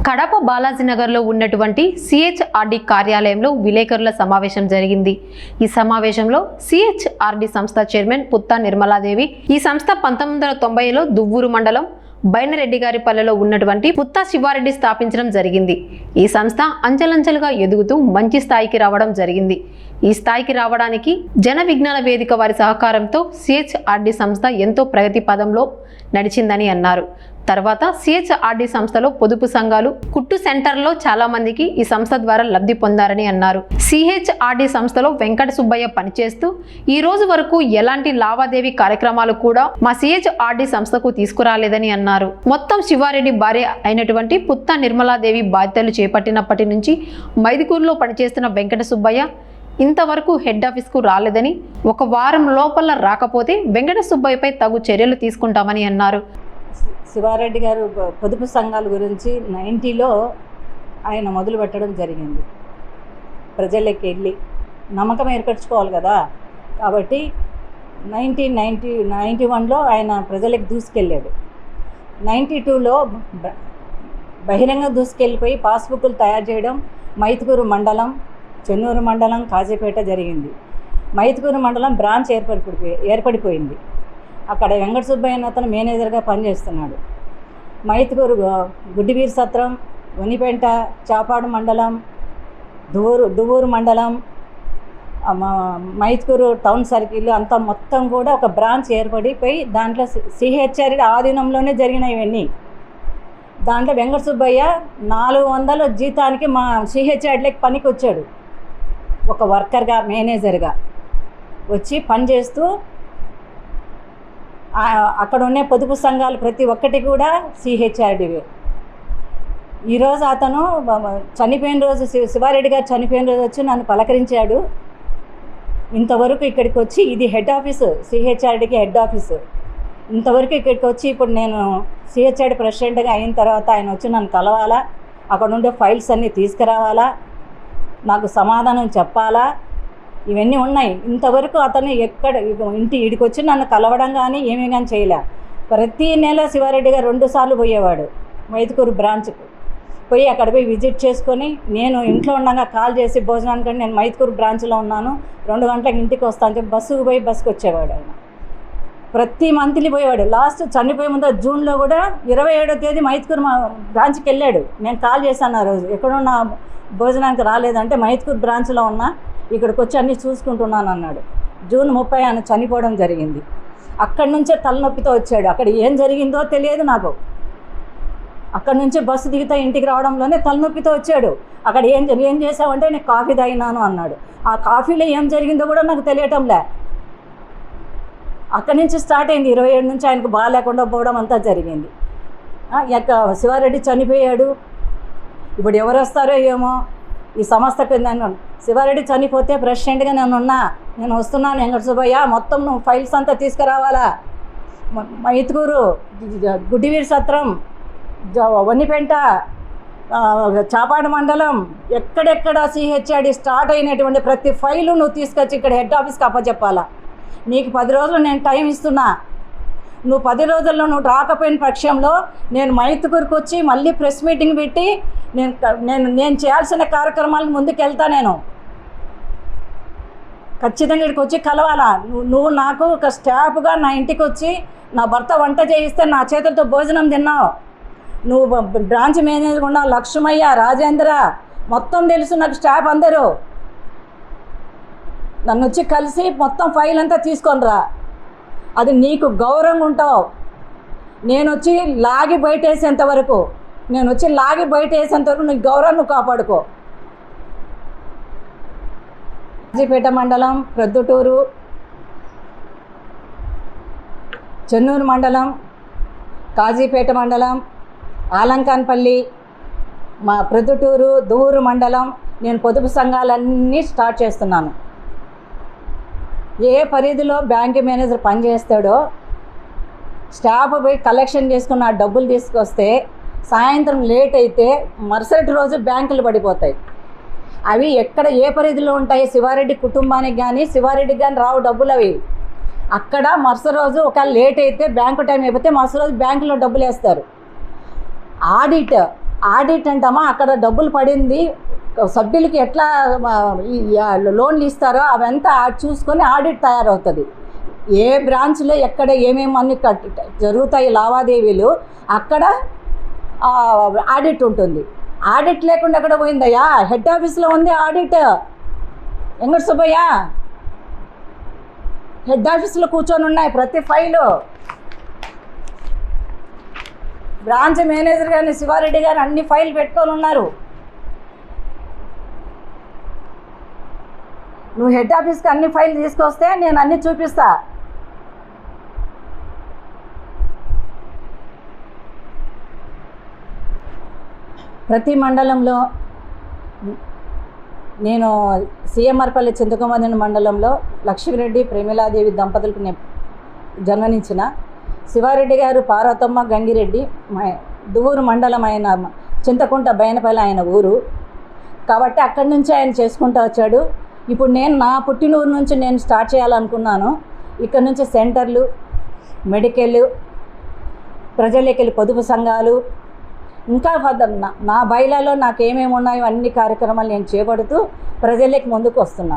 కడప బాలాజీనగర్లో ఉన్నటువంటి సిహెచ్ఆర్డి కార్యాలయంలో విలేకరుల సమావేశం జరిగింది. ఈ సమావేశంలో సిహెచ్ఆర్డి సంస్థ చైర్మన్ పుత్తా నిర్మలాదేవి, ఈ సంస్థ 1990లో దువ్వూరు మండలం బైనరెడ్డిగారిపల్లెలో ఉన్నటువంటి పుత్తా శివారెడ్డి స్థాపించడం జరిగింది. ఈ సంస్థ అంచెలంచెలుగా ఎదుగుతూ మంచి స్థాయికి రావడం జరిగింది. ఈ స్థాయికి రావడానికి జన విజ్ఞాన వేదిక వారి సహకారంతో సిహెచ్ఆర్డి సంస్థ ఎంతో ప్రగతి పదంలో నడిచిందని అన్నారు. తర్వాత సిహెచ్ఆర్డి సంస్థలో పొదుపు సంఘాలు, కుట్టు సెంటర్లో చాలా మందికి ఈ సంస్థ ద్వారా లబ్ధి పొందారని అన్నారు. సిహెచ్ఆర్డి సంస్థలో వెంకట సుబ్బయ్య పనిచేస్తూ ఈ రోజు వరకు ఎలాంటి లావాదేవీ కార్యక్రమాలు కూడా మా సిహెచ్ఆర్డి సంస్థకు తీసుకురాలేదని అన్నారు. మొత్తం శివారెడ్డి భార్య అయినటువంటి పుత్తా నిర్మలాదేవి బాధ్యతలు చేపట్టినప్పటి నుంచి మైదుకూరులో పనిచేస్తున్న వెంకట సుబ్బయ్య ఇంతవరకు హెడ్ ఆఫీస్కు రాలేదని, ఒక వారం లోపల రాకపోతే వెంకట సుబ్బయ్యపై తగు చర్యలు తీసుకుంటామని అన్నారు. శివారెడ్డి గారు పొదుపు సంఘాల గురించి 90లో ఆయన మొదలు పెట్టడం జరిగింది. ప్రజలకి వెళ్ళి నమ్మకం ఏర్పరచుకోవాలి కదా, కాబట్టి 1991లో ఆయన ప్రజలకు దూసుకెళ్ళాడు. 92లో బహిరంగ దూసుకెళ్ళిపోయి పాస్బుక్లు తయారు చేయడం మైదుకూరు మండలం, చెన్నూరు మండలం, కాజీపేట జరిగింది. మైదుకూరు మండలం బ్రాంచ్ ఏర్పడిపోయింది. అక్కడ వెంకట సుబ్బయ్య అన్న అతను మేనేజర్గా పనిచేస్తున్నాడు. మైదుకూరు గుడ్డివీర్ సత్రం, వనిపెంట, చాపాడు మండలం, దువ్వూరు మండలం, మైదుకూరు టౌన్ సర్కిల్ అంతా మొత్తం కూడా ఒక బ్రాంచ్ ఏర్పడిపోయి దాంట్లో సిహెచ్ఆర్డి ఆధీనంలోనే జరిగినాయి ఇవన్నీ. దాంట్లో వెంకట సుబ్బయ్య 400 జీతానికి మా సిహెచ్ఆర్డిలోకి పనికి వచ్చాడు. ఒక వర్కర్గా, మేనేజర్గా వచ్చి పనిచేస్తూ అక్కడ ఉన్న పొదుపు సంఘాలు ప్రతి ఒక్కటి కూడా సిహెచ్ఆర్డివే. ఈరోజు అతను చనిపోయిన రోజు, శివారెడ్డి గారు చనిపోయిన రోజు వచ్చి నన్ను పలకరించాడు. ఇంతవరకు ఇక్కడికి వచ్చి, ఇది హెడ్ ఆఫీసు, సిహెచ్ఆర్డికి హెడ్ ఆఫీసు, ఇంతవరకు ఇక్కడికి వచ్చి ఇప్పుడు నేను సిహెచ్ఆర్డి ప్రెసిడెంట్గా అయిన తర్వాత ఆయన వచ్చి నన్ను కలవాలా, అక్కడ ఉండే ఫైల్స్ అన్నీ తీసుకురావాలా, నాకు సమాధానం చెప్పాలా, ఇవన్నీ ఉన్నాయి. ఇంతవరకు అతను ఇంటికి వచ్చి నన్ను కలవడం కానీ ఏమీ కానీ చేయలే. ప్రతి నెల శివారెడ్డి గారు 2 సార్లు పోయేవాడు మైదుకూరు బ్రాంచ్కు. పోయి అక్కడ పోయి విజిట్ చేసుకొని, నేను ఇంట్లో ఉండగా కాల్ చేసి భోజనానికి నేను మైదుకూరు బ్రాంచ్లో ఉన్నాను, 2 గంటలకు ఇంటికి వస్తాను చెప్పి బస్సుకు వచ్చేవాడు ఆయన. ప్రతి మంత్లీ పోయేవాడు. లాస్ట్ చనిపోయే ముందు జూన్లో కూడా 27వ తేదీ మైదుకూరు బ్రాంచ్కి వెళ్ళాడు. నేను కాల్ చేశాను ఆ రోజు, ఎక్కడున్నా భోజనానికి రాలేదంటే మైదుకూరు బ్రాంచ్లో ఉన్నా, ఇక్కడికి వచ్చి అన్నీ చూసుకుంటున్నాను అన్నాడు. జూన్ 30 ఆయన చనిపోవడం జరిగింది. అక్కడి నుంచే తలనొప్పితో వచ్చాడు. అక్కడ ఏం జరిగిందో తెలియదు నాకు. అక్కడి నుంచి బస్సు దిగితే ఇంటికి రావడంలోనే తలనొప్పితో వచ్చాడు. అక్కడ ఏం చేసావంటే నేను కాఫీ తాగినాను అన్నాడు. ఆ కాఫీలో ఏం జరిగిందో కూడా నాకు తెలియటంలే. అక్కడి నుంచి స్టార్ట్ అయింది. 27 నుంచి ఆయనకు బాగాలేకుండా పోవడం అంతా జరిగింది. శివారెడ్డి చనిపోయాడు. ఇప్పుడు ఎవరు వస్తారో ఏమో ఈ సంస్థకు. నేను శివారెడ్డి చనిపోతే ప్రెసిడెంట్గా నేను వస్తున్నాను వెంకట సుబ్బయ్య, మొత్తం నువ్వు ఫైల్స్ అంతా తీసుకురావాలా. మైదుకూరు, గుడ్డివీర్ సత్రం, వనిపెంట, చాపాడు మండలం, ఎక్కడెక్కడ సిహెచ్ఆర్డి స్టార్ట్ అయినటువంటి ప్రతి ఫైలు నువ్వు తీసుకొచ్చి ఇక్కడ హెడ్ ఆఫీస్కి అప్పచెప్పాలా. నీకు 10 రోజులు నేను టైం ఇస్తున్నా. నువ్వు 10 రోజుల్లో నువ్వు రాకపోయిన పక్షంలో నేను మైదుకూరుకు వచ్చి మళ్ళీ ప్రెస్ మీటింగ్ పెట్టి నేను చేయాల్సిన కార్యక్రమాలకు ముందుకెళ్తా. నేను ఖచ్చితంగా ఇక్కడికి వచ్చి కలవాలా. నువ్వు నాకు ఒక స్టాఫ్గా నా ఇంటికి వచ్చి నా భర్త వంట చేయిస్తే నా చేతులతో భోజనం తిన్నావు. నువ్వు బ్రాంచ్ మేనేజర్ ఉన్నావు, లక్ష్మయ్య, రాజేంద్ర, మొత్తం తెలుసు నాకు స్టాఫ్ అందరూ. నన్ను వచ్చి కలిసి మొత్తం ఫైల్ అంతా తీసుకొని రా. అది నీకు గౌరవంగా ఉంటావు. నేను వచ్చి లాగి బయటేసేంత వరకు నీకు గౌరవం నువ్వు కాపాడుకో. కాజీపేట మండలం, ప్రొద్దుటూరు, చెన్నూరు మండలం, కాజీపేట మండలం, ఆలంకాన్పల్లి, మా ప్రొద్దుటూరు, దువ్వూరు మండలం నేను పొదుపు సంఘాలన్నీ స్టార్ట్ చేస్తున్నాను. ఏ పరిధిలో బ్యాంక్ మేనేజర్ పనిచేస్తాడో స్టాఫ్ పోయి కలెక్షన్ చేసుకున్న ఆ డబ్బులు తీసుకొస్తే సాయంత్రం లేట్ అయితే మరుసటి రోజు బ్యాంకులు పడిపోతాయి. అవి ఎక్కడ ఏ పరిధిలో ఉంటాయి? శివారెడ్డి కుటుంబానికి కానీ శివారెడ్డికి కానీ రావు డబ్బులు. అవి అక్కడ మరుసటి రోజు ఒకవేళ లేట్ అయితే బ్యాంకు టైం అయిపోతే మరుసటి రోజు బ్యాంకులో డబ్బులు వేస్తారు. ఆడిట్ ఆడిట్ అంటామా, అక్కడ డబ్బులు పడింది సభ్యులకి ఎట్లా లోన్లు ఇస్తారో అవంతా చూసుకొని ఆడిట్ తయారవుతుంది. ఏ బ్రాంచ్లో ఎక్కడ ఏమేమి అన్ని జరుగుతాయి లావాదేవీలు, అక్కడ ఆడిట్ ఉంటుంది. ఆడిట్ లేకుండా ఎక్కడ పోయిందయ్యా? హెడ్ ఆఫీస్లో ఉంది ఆడిట్. ఎంగటి సుబ్బయ్య, హెడ్ ఆఫీస్లో కూర్చొని ఉన్నాయి ప్రతి ఫైలు. బ్రాంచ్ మేనేజర్ గారిని శివారెడ్డి గారు అన్ని ఫైల్ పెట్టుకొని ఉన్నారు. నువ్వు హెడ్ ఆఫీస్కి అన్ని ఫైల్ తీసుకొస్తే నేను అన్ని చూపిస్తా. ప్రతి మండలంలో నేను సిఎంఆర్పల్లి చింతకొమ్మదిన మండలంలో లక్ష్మీరెడ్డి ప్రేమిలాదేవి దంపతులకు జన్మనించిన శివారెడ్డి గారు పార్వతమ్మ గంగిరెడ్డి దువ్వూరు మండలం ఆయన చింతకుంట బైనపల్లి ఆయన ఊరు కాబట్టి అక్కడి నుంచి ఆయన చేసుకుంటూ వచ్చాడు. ఇప్పుడు నేను నా పుట్టినూరు నుంచి నేను స్టార్ట్ చేయాలనుకున్నాను. ఇక్కడ నుంచి సెంటర్లు, మెడికల్, ప్రజలకెళ్ళి పొదుపు సంఘాలు, ఇంకా నా బయలాలో నాకు ఏమేమి ఉన్నాయో అన్ని కార్యక్రమాలు నేను చేపడుతూ ప్రజలకి ముందుకు వస్తున్నా.